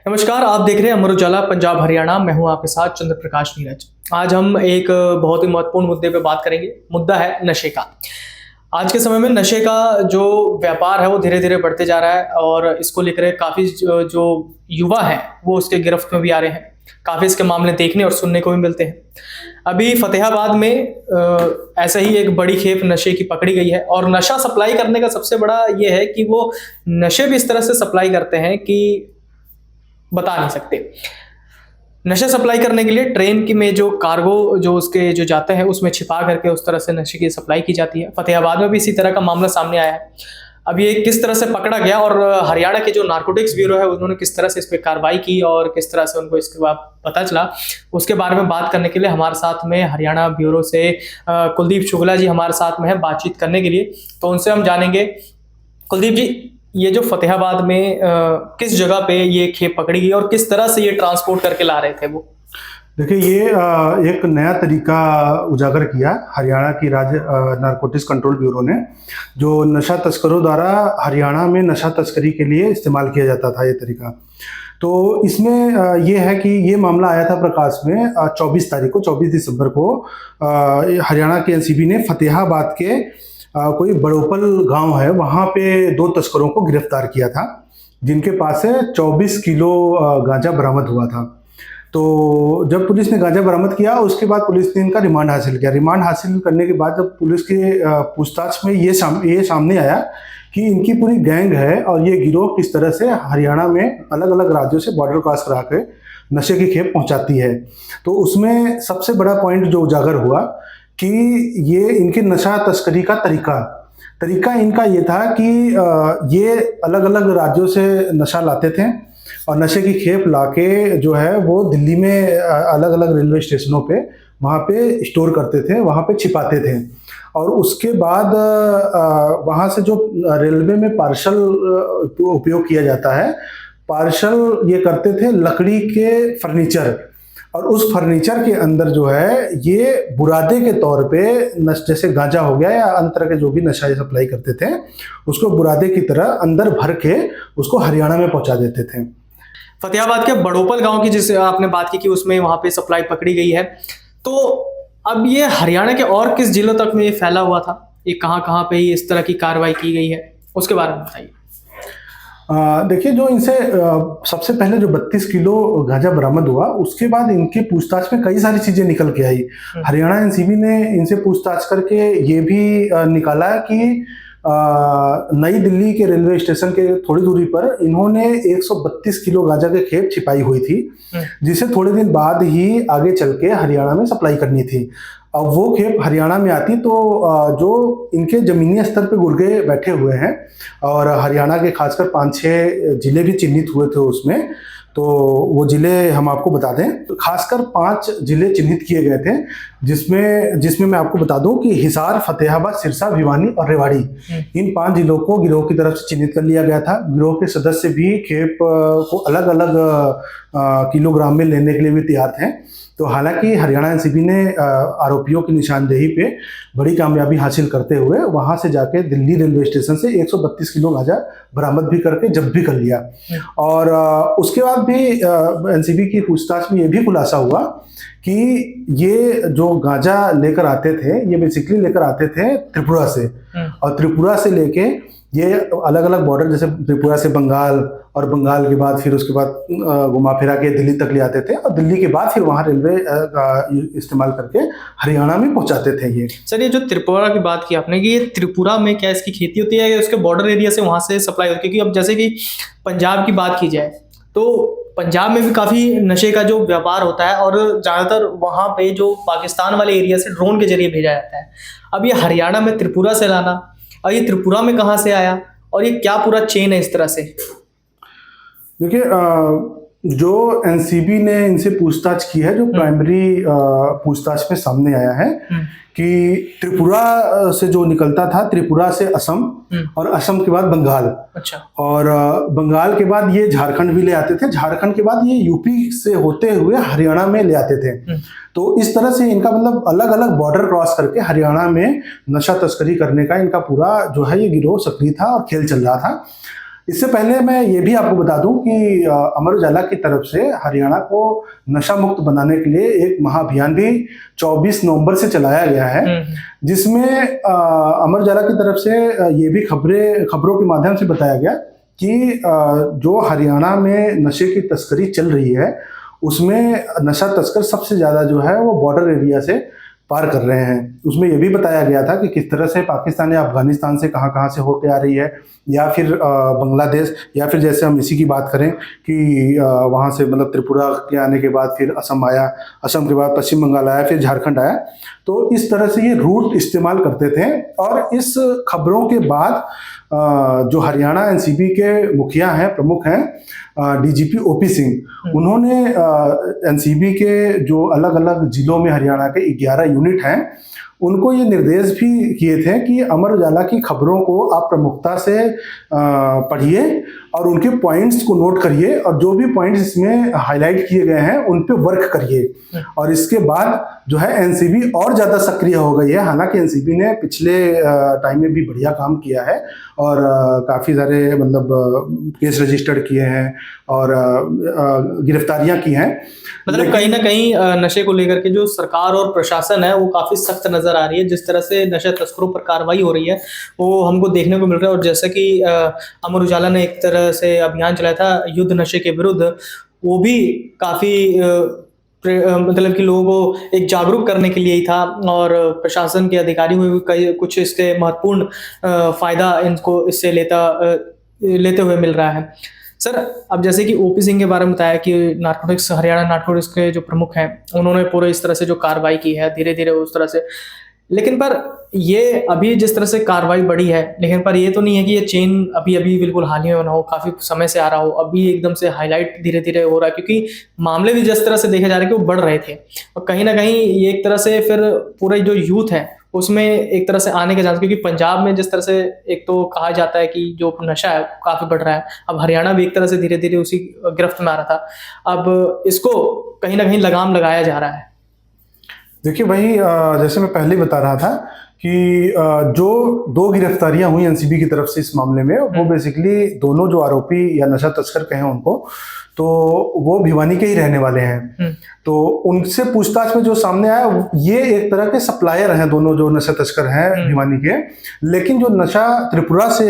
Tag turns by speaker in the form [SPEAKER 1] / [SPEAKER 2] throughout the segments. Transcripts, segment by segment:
[SPEAKER 1] नमस्कार, आप देख रहे हैं अमर उजाला पंजाब हरियाणा। मैं हूं आपके साथ चंद्र प्रकाश नीरज। आज हम एक बहुत ही महत्वपूर्ण मुद्दे पे बात करेंगे। मुद्दा है नशे का। आज के समय में नशे का जो व्यापार है वो धीरे-धीरे बढ़ते जा रहा है और इसको लेकर काफ़ी जो युवा हैं वो उसके गिरफ्त में भी आ रहे हैं। काफ़ी इसके मामले देखने और सुनने को भी मिलते हैं। अभी फ़तेहाबाद में ऐसे ही एक बड़ी खेप नशे की पकड़ी गई है और नशा सप्लाई करने का सबसे बड़ा ये है कि वो नशे भी इस तरह से सप्लाई करते हैं कि बता नहीं सकते। नशा सप्लाई करने के लिए ट्रेन की में जो कार्गो जो उसके जो जाते हैं उसमें छिपा करके उस तरह से नशे की सप्लाई की जाती है। फ़तेहाबाद में भी इसी तरह का मामला सामने आया है। अब ये किस तरह से पकड़ा गया और हरियाणा के जो नारकोटिक्स ब्यूरो है उन्होंने किस तरह से इस पे कार्रवाई की और किस तरह से उनको इसके बाद पता चला, उसके बारे में बात करने के लिए हमारे साथ में हरियाणा ब्यूरो से कुलदीप शुक्ला जी हमारे साथ में है बातचीत करने के लिए। तो उनसे हम जानेंगे। कुलदीप जी, ये जो फ़तेहाबाद में किस जगह पे ये खेप पकड़ी गई और किस तरह से ये ट्रांसपोर्ट करके ला रहे थे वो?
[SPEAKER 2] देखिए, ये एक नया तरीका उजागर किया हरियाणा की राज्य नारकोटिक्स कंट्रोल ब्यूरो ने, जो नशा तस्करों द्वारा हरियाणा में नशा तस्करी के लिए इस्तेमाल किया जाता था ये तरीका। तो इसमें ये है कि ये मामला आया था प्रकाश में 24 दिसंबर को हरियाणा के एनसीबी ने फ़तेहाबाद के कोई बड़ोपल गांव है, वहाँ पे 2 तस्करों को गिरफ्तार किया था, जिनके पास से 24 किलो गांजा बरामद हुआ था। तो जब पुलिस ने गांजा बरामद किया उसके बाद पुलिस ने इनका रिमांड हासिल किया। रिमांड हासिल करने के बाद जब पुलिस के पूछताछ में ये सामने आया कि इनकी पूरी गैंग है और ये गिरोह किस तरह से हरियाणा में अलग अलग राज्यों से बॉर्डर क्रॉस करा के नशे की खेप पहुंचाती है। तो उसमें सबसे बड़ा पॉइंट जो उजागर हुआ कि ये इनके नशा तस्करी का तरीका इनका ये था कि ये अलग अलग राज्यों से नशा लाते थे और नशे की खेप लाके जो है वो दिल्ली में अलग अलग रेलवे स्टेशनों पे वहाँ पे स्टोर करते थे, वहाँ पे छिपाते थे और उसके बाद वहाँ से जो रेलवे में पार्सल उपयोग किया जाता है, पार्सल ये करते थे लकड़ी के फर्नीचर, और उस फर्नीचर के अंदर जो है ये बुरादे के तौर पे जैसे गांजा हो गया या अन्य तरह के जो भी नशा ये सप्लाई करते थे उसको बुरादे की तरह अंदर भर के उसको हरियाणा में पहुंचा देते थे।
[SPEAKER 1] फ़तेहाबाद के बड़ोपल गांव की जिससे आपने बात की कि उसमें वहाँ पे सप्लाई पकड़ी गई है, तो अब ये हरियाणा के और किस जिलों तक में ये फैला हुआ था? ये कहाँ-कहाँ पे इस तरह की कार्रवाई की गई है? उसके बारे में बताइए।
[SPEAKER 2] देखिए, जो इनसे सबसे पहले जो 32 किलो गांजा बरामद हुआ उसके बाद इनकी पूछताछ में कई सारी चीजें निकल के आई। हरियाणा एनसीबी ने इनसे पूछताछ करके ये भी निकाला कि नई दिल्ली के रेलवे स्टेशन के थोड़ी दूरी पर इन्होंने 132 किलो गांजा की खेप छिपाई हुई थी, जिसे थोड़े दिन बाद ही आगे चल के हरियाणा में सप्लाई करनी थी। अब वो खेप हरियाणा में आती तो जो इनके जमीनी स्तर पे गुर्गे बैठे हुए हैं और हरियाणा के खासकर 5-6 जिले भी चिन्हित हुए थे उसमें, तो वो जिले हम आपको बता दें। तो खासकर 5 जिले चिन्हित किए गए थे, जिसमें मैं आपको बता दूं कि हिसार, फ़तेहाबाद, सिरसा, भिवानी और रेवाड़ी, इन 5 जिलों को गिरोह की तरफ से चिन्हित कर लिया गया था। गिरोह के सदस्य भी खेप को अलग अलग किलोग्राम में लेने के लिए भी तैयार थे। तो हालांकि हरियाणा एनसीबी ने आरोपियों की निशानदेही पे बड़ी कामयाबी हासिल करते हुए वहां से जाके दिल्ली रेलवे स्टेशन से 132 किलो गांजा बरामद भी करके जब्त भी कर लिया। और उसके बाद भी एनसीबी की पूछताछ में ये भी खुलासा हुआ कि ये जो गांजा लेकर आते थे ये बेसिकली लेकर आते थे त्रिपुरा से, और त्रिपुरा से लेके ये अलग अलग बॉर्डर जैसे त्रिपुरा से बंगाल और बंगाल के बाद फिर उसके बाद घुमा फिरा के दिल्ली तक ले आते थे और दिल्ली के बाद फिर वहाँ रेलवे इस्तेमाल करके हरियाणा में पहुंचाते थे। ये
[SPEAKER 1] सर, ये जो त्रिपुरा की बात की आपने कि ये त्रिपुरा में क्या इसकी खेती होती है या उसके बॉर्डर एरिया से वहाँ से सप्लाई होती है? क्योंकि अब जैसे कि पंजाब की बात की जाए तो पंजाब में भी काफ़ी नशे का जो व्यापार होता है और ज़्यादातर वहाँ पे जो पाकिस्तान वाले एरिया से ड्रोन के जरिए भेजा जाता है। अब ये हरियाणा में त्रिपुरा से लाना और ये त्रिपुरा में कहाँ से आया और ये क्या पूरा चेन है इस तरह से?
[SPEAKER 2] देखिए, जो एनसीबी ने इनसे पूछताछ की है, जो प्राइमरी पूछताछ में सामने आया है कि त्रिपुरा से जो निकलता था, त्रिपुरा से असम और असम के बाद बंगाल,
[SPEAKER 1] अच्छा,
[SPEAKER 2] और बंगाल के बाद ये झारखंड भी ले आते थे, झारखंड के बाद ये यूपी से होते हुए हरियाणा में ले आते थे। तो इस तरह से इनका मतलब अलग अलग बॉर्डर क्रॉस करके हरियाणा में नशा तस्करी करने का इनका पूरा जो है ये गिरोह सक्रिय था और खेल चल रहा था। इससे पहले मैं ये भी आपको बता दूं कि अमर उजाला की तरफ से हरियाणा को नशा मुक्त बनाने के लिए एक महाअभियान भी 24 नवंबर से चलाया गया है, जिसमें अमर उजाला की तरफ से ये भी खबरों के माध्यम से बताया गया कि जो हरियाणा में नशे की तस्करी चल रही है उसमें नशा तस्कर सबसे ज़्यादा जो है वो बॉर्डर एरिया से पार कर रहे हैं। उसमें यह भी बताया गया था कि किस तरह से पाकिस्तान या अफगानिस्तान से कहाँ कहाँ से होके आ रही है, या फिर बांग्लादेश, या फिर जैसे हम इसी की बात करें कि वहाँ से मतलब त्रिपुरा के आने के बाद फिर असम आया, असम के बाद पश्चिम बंगाल आया, फिर झारखंड आया। तो इस तरह से ये रूट इस्तेमाल करते थे। और इस खबरों के बाद जो हरियाणा एनसीबी के मुखिया हैं, प्रमुख हैं, डीजीपी ओपी सिंह, उन्होंने एनसीबी के जो अलग अलग जिलों में हरियाणा के 11 यूनिट हैं उनको ये निर्देश भी किए थे कि अमर उजाला की खबरों को आप प्रमुखता से पढ़िए और उनके पॉइंट्स को नोट करिए और जो भी पॉइंट्स इसमें हाईलाइट किए गए हैं उन पे वर्क करिए। और इसके बाद जो है एनसीबी और ज़्यादा सक्रिय हो गई है। हालांकि एनसीबी ने पिछले टाइम में भी बढ़िया काम किया है और काफ़ी सारे मतलब केस रजिस्टर्ड किए हैं और गिरफ्तारियां की हैं।
[SPEAKER 1] मतलब कहीं ना कहीं नशे को लेकर के जो सरकार और प्रशासन है वो काफ़ी सख्त नज़र आ रही है। जिस तरह से नशा तस्करों पर कार्रवाई हो रही है वो हमको देखने को मिल रहा है। और जैसा कि अमर उजाला ने एक तरह से अभियान चलाया था युद्ध नशे के विरुद्ध, वो भी काफ़ी मतलब कि लोगों को एक जागरूक करने के लिए ही था और प्रशासन के अधिकारियों में भी कई कुछ इसके महत्वपूर्ण फायदा इनको इससे लेते हुए मिल रहा है। सर, अब जैसे कि ओपी सिंह के बारे में बताया कि नारकोटिक्स हरियाणा नारकोटिक्स के जो प्रमुख हैं उन्होंने पूरे इस तरह से जो कार्रवाई की है धीरे धीरे उस तरह से, लेकिन पर ये अभी जिस तरह से कार्रवाई बढ़ी है, लेकिन पर ये तो नहीं है कि ये चेन अभी अभी बिल्कुल हाल ही में बना हो, काफ़ी समय से आ रहा हो, अभी एकदम से हाईलाइट धीरे धीरे हो रहा है क्योंकि मामले भी जिस तरह से देखे जा रहे हैं कि वो बढ़ रहे थे। और कहीं ना कहीं ये एक तरह से फिर पूरा जो यूथ है उसमें एक तरह से आने के चांस, क्योंकि पंजाब में जिस तरह से एक तो कहा जाता है कि जो नशा है काफ़ी बढ़ रहा है, अब हरियाणा भी एक तरह से धीरे धीरे उसी गिरफ्त में आ रहा था। अब इसको कहीं ना कहीं लगाम लगाया जा रहा है।
[SPEAKER 2] देखिए वही जैसे मैं पहले बता रहा था कि जो 2 गिरफ्तारियां हुई एनसीबी की तरफ से इस मामले में, वो बेसिकली दोनों जो आरोपी या नशा तस्कर कहें उनको, तो वो भिवानी के ही रहने वाले हैं। तो उनसे पूछताछ में जो सामने आया, ये एक तरह के सप्लायर हैं दोनों जो नशा तस्कर हैं भिवानी के, लेकिन जो नशा त्रिपुरा से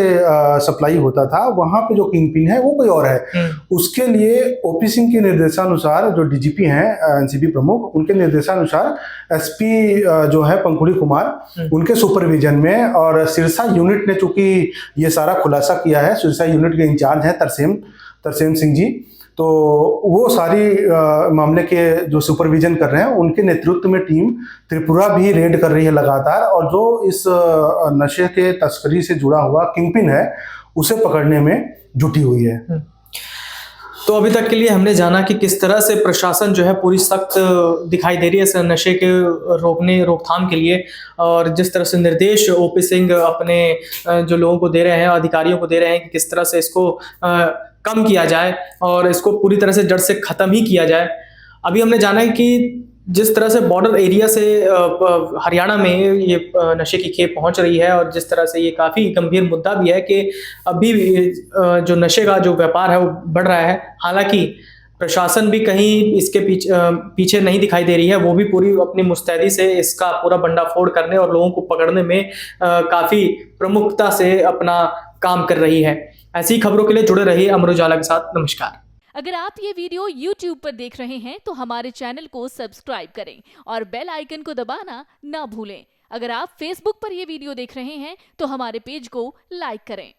[SPEAKER 2] सप्लाई होता था वहां पे जो किंग पिन है वो कोई और है। उसके लिए ओपी सिंह के निर्देशानुसार, जो डीजीपी हैं एनसीबी प्रमुख, उनके निर्देशानुसार एसपी जो है पंखुड़ी कुमार, उनके सुपरविजन में और सिरसा यूनिट ने चूंकि ये सारा खुलासा किया है, सिरसा यूनिट के इंचार्ज हैं तरसेम सिंह जी, तो वो सारी मामले के जो सुपरविजन कर रहे हैं उनके नेतृत्व में टीम त्रिपुरा भी रेड कर रही है लगातार, और जो इस नशे के तस्करी से जुड़ा हुआ किंगपिन है उसे पकड़ने में जुटी हुई है।
[SPEAKER 1] तो अभी तक के लिए हमने जाना कि किस तरह से प्रशासन जो है पूरी सख्त दिखाई दे रही है इस नशे के रोकथाम के लिए, और जिस तरह से निर्देश ओपी सिंह अपने जो लोगों को दे रहे हैं, अधिकारियों को दे रहे हैं कि किस तरह से इसको कम किया जाए और इसको पूरी तरह से जड़ से ख़त्म ही किया जाए। अभी हमने जाना है कि जिस तरह से बॉर्डर एरिया से हरियाणा में ये नशे की खेप पहुंच रही है और जिस तरह से ये काफ़ी गंभीर मुद्दा भी है कि अभी जो नशे का जो व्यापार है वो बढ़ रहा है। हालांकि प्रशासन भी कहीं इसके पीछे नहीं दिखाई दे रही है, वो भी पूरी अपनी मुस्तैदी से इसका पूरा भंडाफोड़ करने और लोगों को पकड़ने में काफ़ी प्रमुखता से अपना काम कर रही है। ऐसी खबरों के लिए जुड़े रहिए अमर उजाला के साथ। नमस्कार।
[SPEAKER 3] अगर आप ये वीडियो YouTube पर देख रहे हैं तो हमारे चैनल को सब्सक्राइब करें और बेल आइकन को दबाना ना भूलें। अगर आप Facebook पर ये वीडियो देख रहे हैं तो हमारे पेज को लाइक करें।